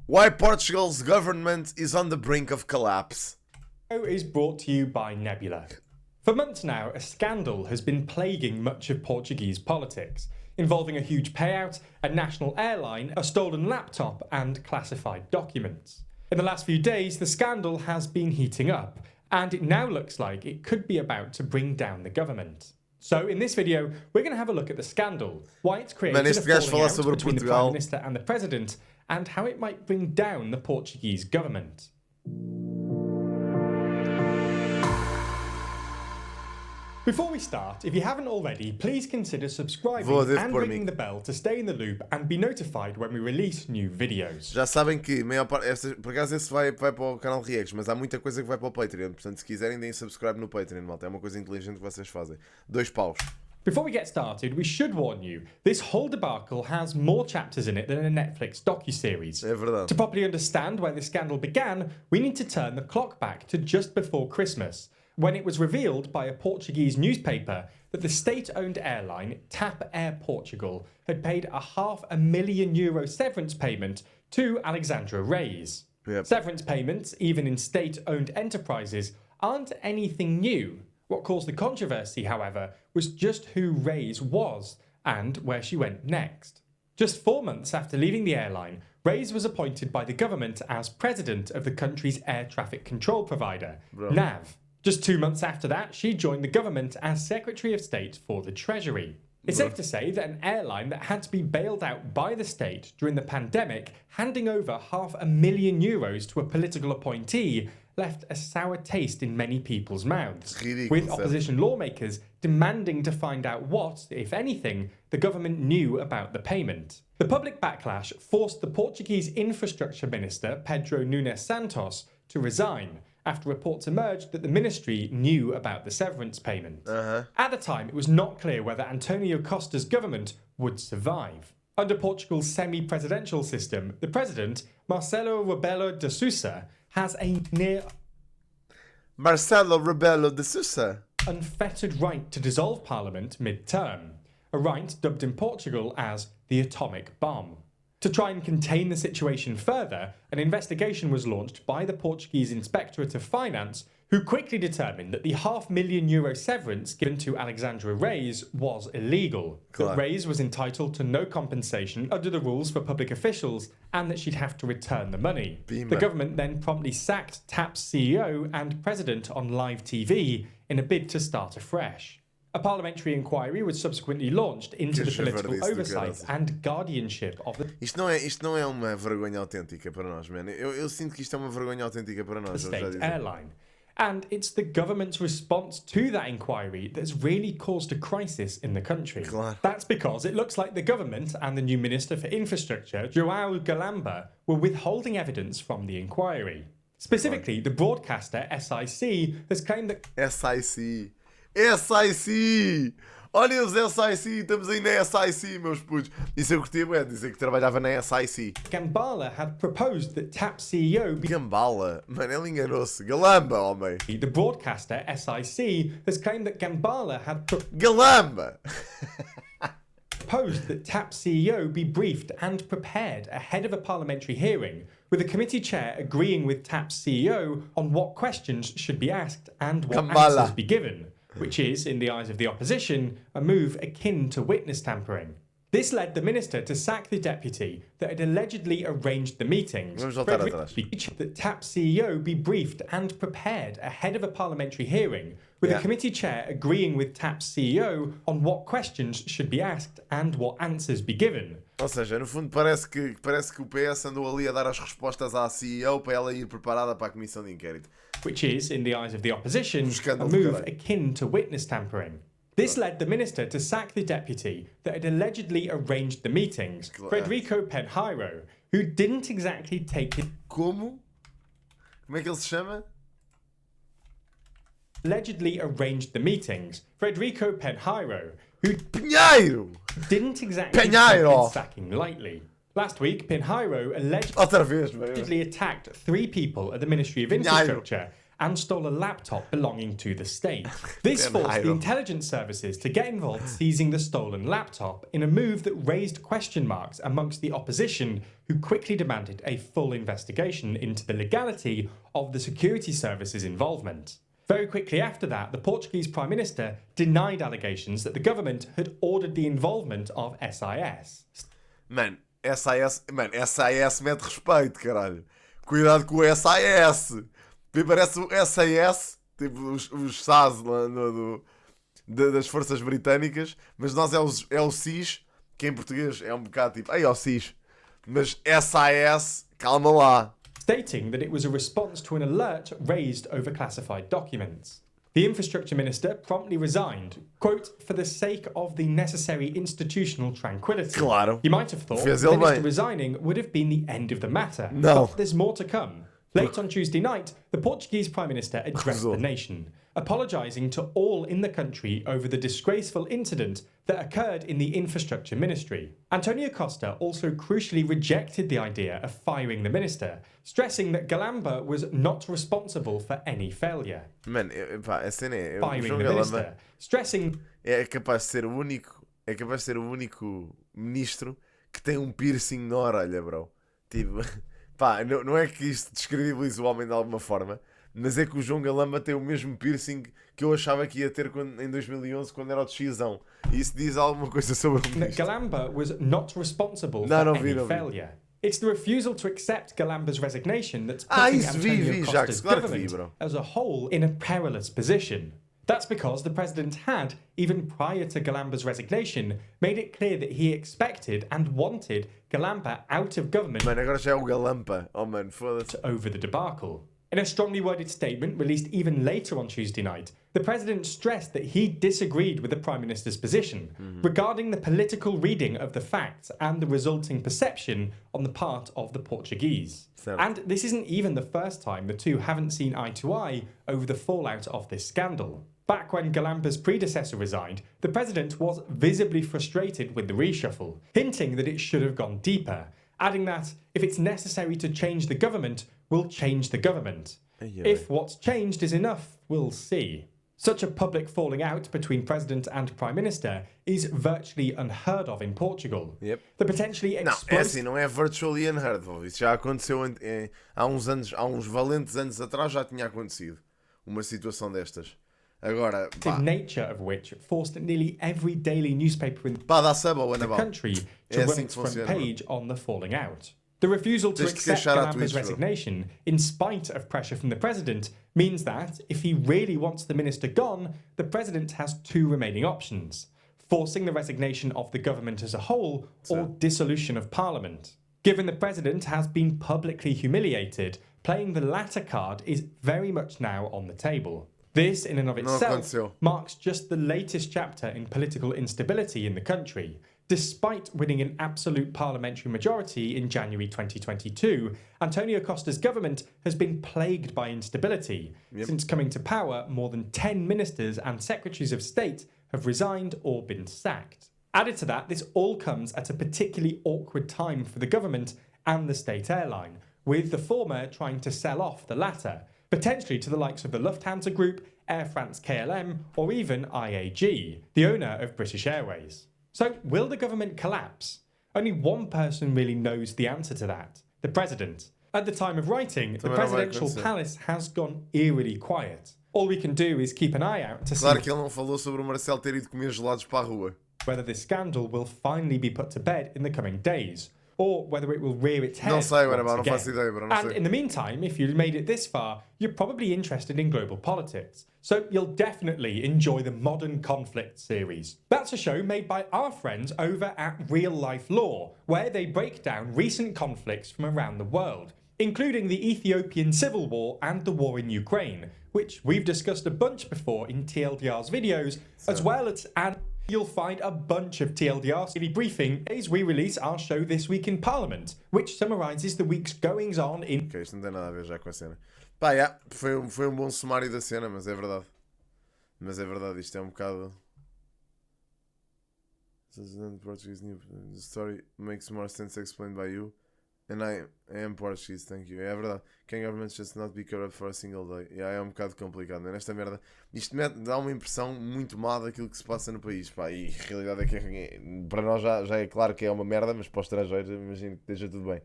Why Portugal's government is on the brink of collapse. Is brought to you by Nebula. For months now, a scandal has been plaguing much of Portuguese politics, involving a huge payout, a national airline, a stolen laptop, and classified documents. In the last few days, the scandal has been heating up, and it now looks like it could be about to bring down the government. So, in this video, we're going to have a look at the scandal, why it's created a falling out between the Prime Minister and the President, and how it might bring down the Portuguese government. Before we start, if you haven't already, please consider subscribing and ringing the bell to stay in the loop and be notified when we release new videos. Já sabem que, por acaso esse vai para o canal Reage, mas há muita coisa que vai para o Patreon, portanto se quiserem deem subscribe no Patreon, malta, é uma coisa inteligente que vocês fazem. 2 paus. Before we get started, we should warn you, this whole debacle has more chapters in it than a Netflix docuseries. É verdade. To properly understand where the scandal began, we need to turn the clock back to just before Christmas, when it was revealed by a Portuguese newspaper that the state-owned airline TAP Air Portugal had paid a €500,000 severance payment to Alexandra Reage. Yep. Severance payments, even in state-owned enterprises, aren't anything new. What caused the controversy, however, was just who Reage was and where she went next. Just 4 months after leaving the airline, Reage was appointed by the government as president of the country's air traffic control provider, NAV. Just 2 months after that, she joined the government as Secretary of State for the Treasury. It's safe to say that an airline that had to be bailed out by the state during the pandemic, handing over €500,000 to a political appointee, left a sour taste in many people's mouths, with opposition lawmakers demanding to find out what, if anything, the government knew about the payment. The public backlash forced the Portuguese infrastructure minister, Pedro Nunes Santos, to resign, after reports emerged that the ministry knew about the severance payment. At the time, it was not clear whether Antonio Costa's government would survive. Under Portugal's semi-presidential system, the president, Marcelo Rebelo de Sousa, has a near unfettered right to dissolve parliament mid-term, a right dubbed in Portugal as the atomic bomb. To try and contain the situation further, an investigation was launched by the Portuguese Inspectorate of Finance, who quickly determined that the €500,000 severance given to Alexandra Reage was illegal, that Reage was entitled to no compensation under the rules for public officials, and that she'd have to return the money. The government then promptly sacked TAP's CEO and president on live TV in a bid to start afresh. A parliamentary inquiry was subsequently launched into the political oversight and guardianship of the Isto não é uma vergonha autêntica para nós, man. Eu sinto que isto é uma vergonha autêntica para nós. state airline. And it's the government's response to that inquiry that's really caused a crisis in the country. That's because it looks like the government and the new Minister for Infrastructure, João Galamba, were withholding evidence from the inquiry. Specifically, the broadcaster SIC has claimed that SIC! Olha os SIC! Estamos aí na SIC, meus putos! Isso eu curtia bem, dizer que trabalhava na SIC. Gambala had proposed that TAP CEO be... Gambala? Mano, ele enganou-se. Galamba, homem! The broadcaster SIC has claimed that Gambala had... Galamba! proposed that TAP CEO be briefed and prepared ahead of a parliamentary hearing, with the committee chair agreeing with TAP CEO on what questions should be asked and what answers be given, which is, in the eyes of the opposition, a move akin to witness tampering. This led the minister to sack the deputy that had allegedly arranged the meetings, that TAP CEO be briefed and prepared ahead of a parliamentary hearing, with the committee chair agreeing with TAP CEO on what questions should be asked and what answers be given. Ou seja, no fundo parece que o PS andou ali a dar as respostas à CEO para ela ir preparada para a comissão de inquérito. Which is, in the eyes of the opposition, a move akin to witness tampering. This led the minister to sack the deputy that had allegedly arranged the meetings, Frederico Penheiro, who didn't exactly take it... Como é que ele se chama? Allegedly arranged the meetings, Frederico Penheiro, who didn't exactly take his sacking lightly. Last week, Penheiro allegedly attacked 3 people at the Ministry of Infrastructure and stole a laptop belonging to the state. This forced the intelligence services to get involved, seizing the stolen laptop in a move that raised question marks amongst the opposition, who quickly demanded a full investigation into the legality of the security services' involvement. Very quickly after that, the Portuguese Prime Minister denied allegations that the government had ordered the involvement of SIS. Mano, SIS mete respeito, caralho. Cuidado com o SIS. Parece o SAS, tipo os SAS das forças britânicas, mas nós é o SIS, que em português é um bocado tipo, ei, ó SIS. Mas SIS, calma lá. Stating that it was a response to an alert raised over classified documents. The infrastructure minister promptly resigned, quote, for the sake of the necessary institutional tranquility. Claro. You might have thought the minister resigning would have been the end of the matter. No. But there's more to come. Late on Tuesday night, the Portuguese Prime Minister addressed the nation, apologising to all in the country over the disgraceful incident that occurred in the infrastructure ministry. Antonio Costa also crucially rejected the idea of firing the minister, stressing that Galamba was not responsible for any failure. Mano, a cena é... Firing the minister, stressing... É capaz de ser o único ministro que tem um piercing na orelha, bro. Tipo... Pá, não é que isto descredibilize o homem de alguma forma, mas é que o João Galamba tem o mesmo piercing que eu achava que ia ter em 2011, quando era o de Xizão. E isso diz alguma coisa sobre o ministro. Galamba was not responsible for any failure. It's the refusal to accept Galamba's resignation that's putting Antonio Costa's government as a whole in a perilous position. That's because the president had, even prior to Galamba's resignation, made it clear that he expected and wanted Galamba out of government. Mano, agora já é o Galampa. Oh, mano, foda-se. Over the debacle. In a strongly worded statement released even later on Tuesday night, the president stressed that he disagreed with the prime minister's position regarding the political reading of the facts and the resulting perception on the part of the Portuguese. And this isn't even the first time the two haven't seen eye to eye over the fallout of this scandal. Back when Galamba's predecessor resigned, the president was visibly frustrated with the reshuffle, hinting that it should have gone deeper, adding that if it's necessary to change the government, we'll change the government. If what's changed is enough, we'll see. Such a public falling out between president and prime minister is virtually unheard of in Portugal. The potentially explosive... Não, é assim, não é virtually unheard of. Isso já aconteceu há uns valentes anos atrás, já tinha acontecido uma situação destas. Agora, the nature of which forced nearly every daily newspaper in the country to run its front page on the falling out. The refusal to accept Galamba's resignation, in spite of pressure from the president, means that, if he really wants the minister gone, the president has two remaining options: forcing the resignation of the government as a whole, or dissolution of parliament. Given the president has been publicly humiliated, playing the latter card is very much now on the table. This, in and of itself, marks just the latest chapter in political instability in the country. Despite winning an absolute parliamentary majority in January 2022, Antonio Costa's government has been plagued by instability. Since coming to power, more than 10 ministers and secretaries of state have resigned or been sacked. Added to that, this all comes at a particularly awkward time for the government and the state airline, with the former trying to sell off the latter, potentially to the likes of the Lufthansa Group, Air France KLM, or even IAG, the owner of British Airways. So, will the government collapse? Only one person really knows the answer to that: the president. At the time of writing, the presidential palace has gone eerily quiet. All we can do is keep an eye out to see... Claro que ele não falou sobre o Marcelo ter ido comer gelados para a rua. ...whether this scandal will finally be put to bed in the coming days, or whether it will rear its head. Não sei, não faço ideia, bro. And in the meantime, if you've made it this far, you're probably interested in global politics. So you'll definitely enjoy the Modern Conflict series. That's a show made by our friends over at Real Life Law, where they break down recent conflicts from around the world, including the Ethiopian civil war and the war in Ukraine, which we've discussed a bunch before in TLDR's videos, as well as... You'll find a bunch of TLDR's daily briefing as we release our show This Week in Parliament, which summarises the week's goings-on in... Ok, isto não tem nada a ver já com a cena. Pá, foi um bom sumário da cena, mas é verdade. Mas é verdade, isto é um bocado... The story makes more sense explained by you. And I am Portuguese, thank you. É verdade. Can government just not be corrupt for a single day? Yeah, é um bocado complicado, né? Nesta merda. Isto dá uma impressão muito má daquilo que se passa no país, pá. E a realidade é que para nós já é claro que é uma merda, mas para os estrangeiros imagino que esteja tudo bem.